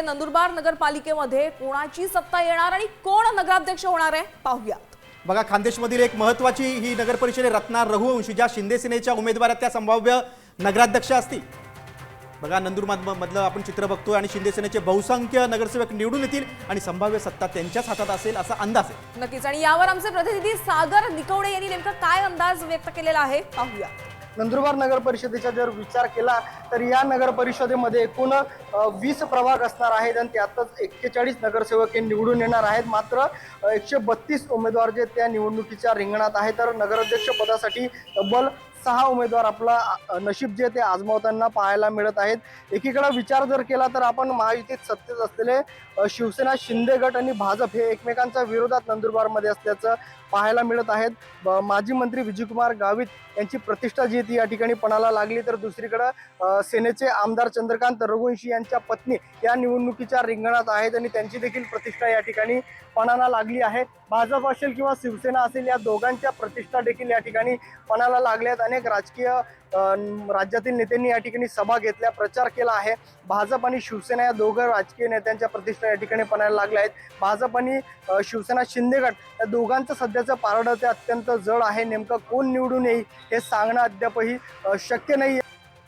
नंदुरबार नगरपालिकेमध्ये कोणाची सत्ता येणार आणि कोण नगराध्यक्ष होणार आहे पाहूयात। बघा, खान्देशमधील एक महत्त्वाची ही नगरपरिषद रत्ना रघुवंशी ज्या शिंदे सेनेच्या उमेदवार त्या संभाव्य नगराध्यक्ष असतील। बघा, नंदुरबार मधलं आपण चित्र बघतोय आणि शिंदे सेनेचे बहुसंख्य नगरसेवक निवडून येतील आणि संभाव्य सत्ता त्यांच्याच हातात असेल असा अंदाज आहे। नक्कीच, आणि यावर आमचे प्रतिनिधी सागर निकवडे यांनी नेमका काय अंदाज व्यक्त केलेला आहे पाहूया। नंदुरबार नगर परिषदेचा जर विचार केला तर या नगर परिषदेमध्ये एकूण 20 प्रभाग असणार आहेत आणि त्यातच 41 नगरसेवक हे निवडून येणार आहेत। मात्र 132 उमेदवार जे त्या निवडणुकीच्या रिंगणात आहेत, तर नगराध्यक्ष पदासाठी तब्बल 6 उमेदवार आपला नशीब जे ते आजमावताना पाहायला मिळत आहेत। एकीकडे विचार जर केला तर आपण महायुतीत सत्तेत असलेले शिवसेना, शिंदे गट आणि भाजप हे एकमेकांच्या विरोधात नंदुरबारमध्ये असल्याचं पाहायला मिळत आहेत। माजी मंत्री विजयकुमार गावित यांची प्रतिष्ठा जी ती या ठिकाणी पणाला लागली, तर दुसरीकडे सेनेचे आमदार चंद्रकांत रघुवंशी यांच्या पत्नी या निवडणुकीच्या रिंगणात आहेत आणि त्यांची देखील प्रतिष्ठा या ठिकाणी पणाला लागली आहे। भाजप असेल किंवा शिवसेना असेल, या दोघांच्या प्रतिष्ठा देखील या ठिकाणी पणाला लागल्यात। अनेक राजकीय राज्यातील नेत्यांनी या ठिकाणी सभा घेतल्या, प्रचार केला आहे। भाजप आणि शिवसेना या दोघं राजकीय नेत्यांच्या प्रतिष्ठा या ठिकाणी पणाला लागल्या आहेत। भाजप आणि शिवसेना, शिंदे गट या दोघांचं सध्याचं पारडं ते अत्यंत जड आहे। नेमकं कोण निवडून येईल हे सांगणं अद्यापही शक्य नाही।